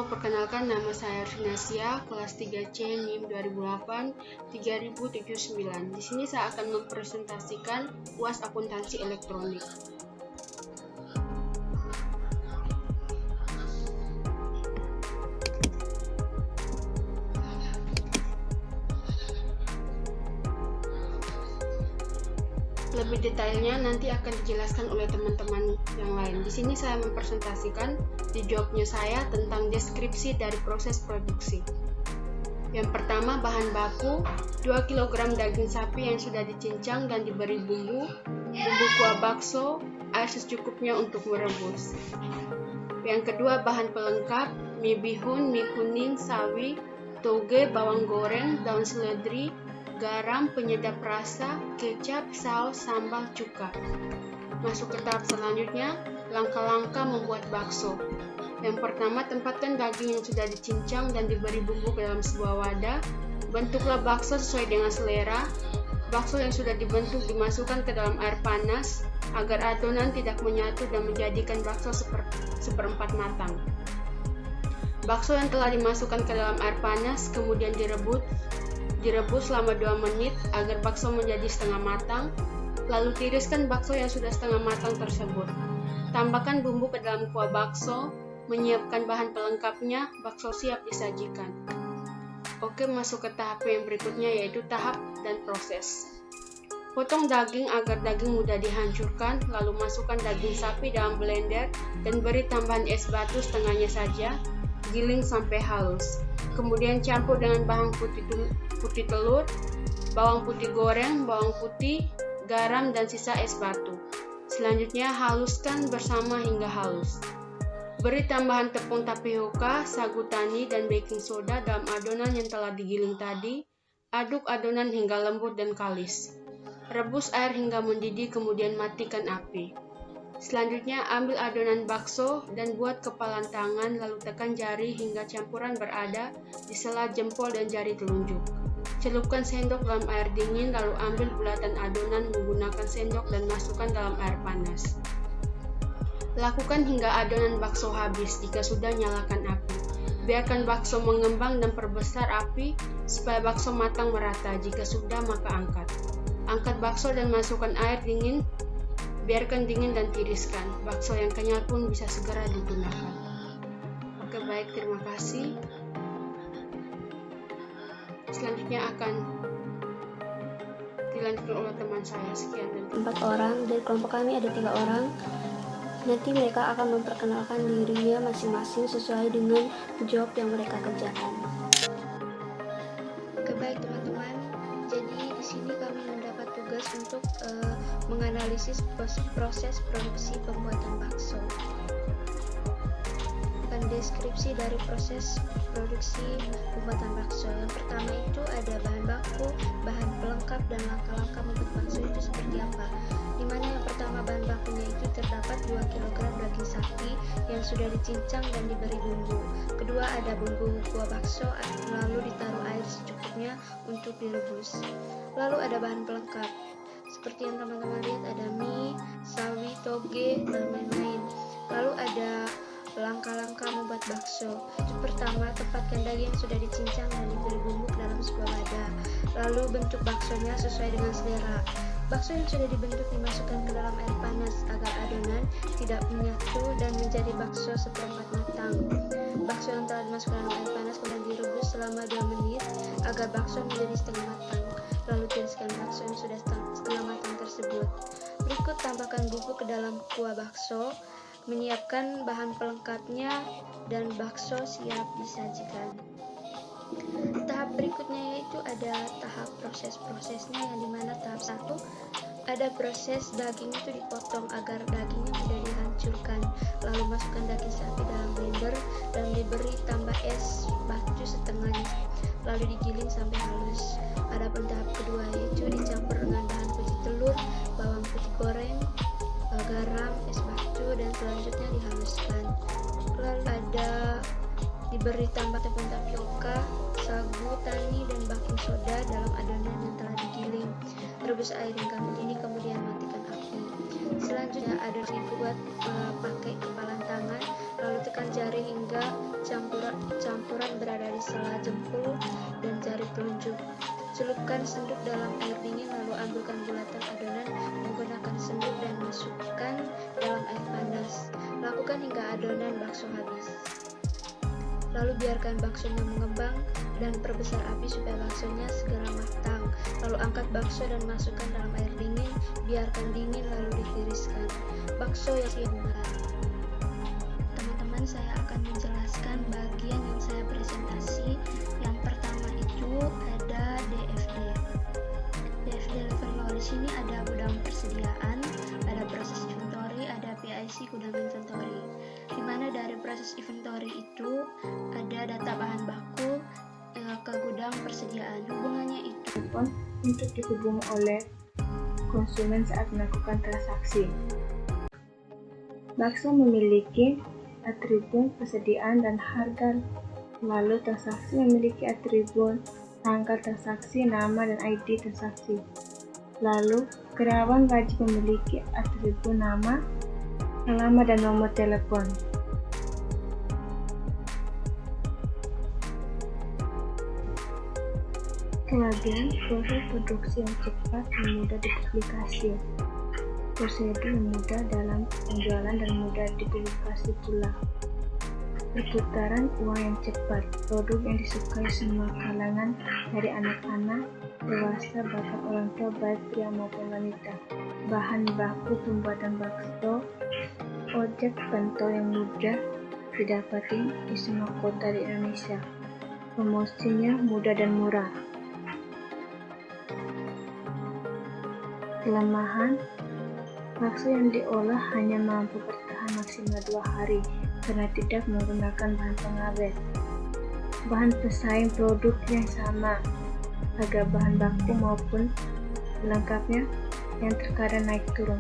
Perkenalkan, nama saya Rinasia, kelas 3C NIM 2008 3079. Di sini saya akan mempresentasikan UAS Akuntansi Elektronik. Lebih detailnya nanti akan dijelaskan oleh teman-teman yang lain. Di sini saya mempresentasikan di jobnya saya tentang deskripsi dari proses produksi. Yang pertama, bahan baku 2 kg daging sapi yang sudah dicincang dan diberi bumbu kuah bakso, air secukupnya untuk merebus. Yang kedua, bahan pelengkap mie bihun, mie kuning, sawi, toge, bawang goreng, daun seledri, garam, penyedap rasa, kecap, saus, sambal, cuka. Masuk ke tahap selanjutnya, langkah-langkah membuat bakso. Yang pertama, tempatkan daging yang sudah dicincang dan diberi bumbu ke dalam sebuah wadah. Bentuklah bakso sesuai dengan selera. Bakso yang sudah dibentuk dimasukkan ke dalam air panas agar adonan tidak menyatu dan menjadikan bakso seperempat matang. Bakso yang telah dimasukkan ke dalam air panas kemudian direbus selama 2 menit agar bakso menjadi setengah matang. Lalu tiriskan bakso yang sudah setengah matang tersebut. Tambahkan bumbu ke dalam kuah bakso, menyiapkan bahan pelengkapnya, bakso siap disajikan. Oke, masuk ke tahap yang berikutnya, yaitu tahap dan proses. Potong daging agar daging mudah dihancurkan, lalu masukkan daging sapi dalam blender dan beri tambahan es batu setengahnya saja, giling sampai halus. Kemudian campur dengan bawang putih telur, bawang putih goreng, bawang putih, garam, dan sisa es batu. Selanjutnya haluskan bersama hingga halus. Beri tambahan tepung tapioka, sagu tani, dan baking soda dalam adonan yang telah digiling tadi. Aduk adonan hingga lembut dan kalis. Rebus air hingga mendidih, kemudian matikan api. Selanjutnya, ambil adonan bakso dan buat kepalan tangan, lalu tekan jari hingga campuran berada di sela jempol dan jari telunjuk. Celupkan sendok dalam air dingin, lalu ambil bulatan adonan menggunakan sendok dan masukkan dalam air panas. Lakukan hingga adonan bakso habis. Jika sudah, nyalakan api. Biarkan bakso mengembang dan perbesar api supaya bakso matang merata. Jika sudah, maka angkat. Angkat bakso dan masukkan air dingin. Biarkan dingin dan tiriskan. Bakso yang kenyal pun bisa segera digunakan. Oke, baik, terima kasih. Selanjutnya akan dilanjutkan oleh teman saya. Sekian dan 4 orang, dari kelompok kami ada 3 orang. Nanti mereka akan memperkenalkan dirinya masing-masing sesuai dengan job yang mereka kerjakan. Oke, baik teman-teman. Jadi di sini kami mendapat tugas untuk menganalisis proses produksi pembuatan bakso. Deskripsi dari proses produksi pembuatan bakso. Yang pertama itu ada bahan baku, bahan pelengkap, dan langkah-langkah membuat bakso itu seperti apa. Dimana yang pertama, bahan bakunya itu terdapat 2 kg daging sapi yang sudah dicincang dan diberi bumbu. Kedua, ada bumbu kuah bakso, lalu ditaruh air secukupnya untuk direbus. Lalu ada bahan pelengkap seperti yang teman-teman lihat, ada mie, sawi, toge, dan lain-lain. Lalu ada langkah-langkah membuat bakso. Yang pertama, tempatkan daging yang sudah dicincang dan diberi bumbu ke dalam sebuah wadah. Lalu bentuk baksonya sesuai dengan selera. Bakso yang sudah dibentuk dimasukkan ke dalam air panas agar adonan tidak menyatu dan menjadi bakso seperempat matang. Bakso yang telah dimasukkan ke dalam air panas kemudian direbus selama 2 menit agar bakso menjadi setengah matang. Lalu tiriskan bakso yang sudah setengah matang tersebut. Berikut, tambahkan bumbu ke dalam kuah bakso. Menyiapkan bahan pelengkapnya dan bakso siap disajikan. Tahap berikutnya yaitu ada tahap proses-prosesnya, yang dimana tahap 1 ada proses daging itu dipotong agar dagingnya mudah dihancurkan. Lalu masukkan daging sapi dalam blender dan diberi tambah es batu setengahnya, lalu digiling sampai halus. Adapun tahap kedua yaitu dicampur dengan bahan putih telur, bawang putih goreng, garam, es batu, dan selanjutnya dihaluskan. Lalu ada diberi tambah tepung tapioka, sagu tani, dan baking soda dalam adonan yang telah digiling. Rebus air hingga mendidih, kemudian matikan api. Selanjutnya ada dibuat pakai kepalan tangan, lalu tekan jari hingga jempol dan jari telunjuk. Celupkan sendok dalam air dingin, lalu ambilkan bulatan adonan menggunakan sendok dan masukkan dalam air panas. Lakukan hingga adonan bakso habis. Lalu biarkan baksonya mengembang dan perbesar api supaya baksonya segera matang. Lalu angkat bakso dan masukkan dalam air dingin, biarkan dingin lalu ditiriskan. Bakso yang siap matang. Teman-teman, saya akan menjelaskan bagian yang saya presentasi. Yang pertama itu ada DFD. DFD level 0 di sini ada gudang persediaan, ada proses inventory, ada PIC gudang inventory. Di mana dari proses inventory itu ada data bahan baku ke gudang persediaan. Hubungannya itu untuk dihubungi oleh konsumen saat melakukan transaksi. Bakso memiliki atribut persediaan dan harga, lalu transaksi memiliki atribut tanggal transaksi, nama, dan ID transaksi. Lalu karyawan wajib memiliki atribut nama, alamat, dan nomor telepon. Kelebihan proses produksi yang cepat dan mudah dipublikasi. Prosedur yang mudah dalam penjualan dan mudah dipublikasi pula. Perputaran uang yang cepat, produk yang disukai semua kalangan dari anak-anak, dewasa, bahkan orang tua baik pria maupun wanita. Bahan baku pembuatan bakso, ojek pentol yang mudah didapati di semua kota di Indonesia. Promosinya mudah dan murah. Kelemahan, bakso yang diolah hanya mampu bertahan maksimal 2 hari karena tidak menggunakan bahan pengawet. Bahan pesaing produk yang sama, harga bahan baku maupun pelengkapnya yang terkadang naik turun.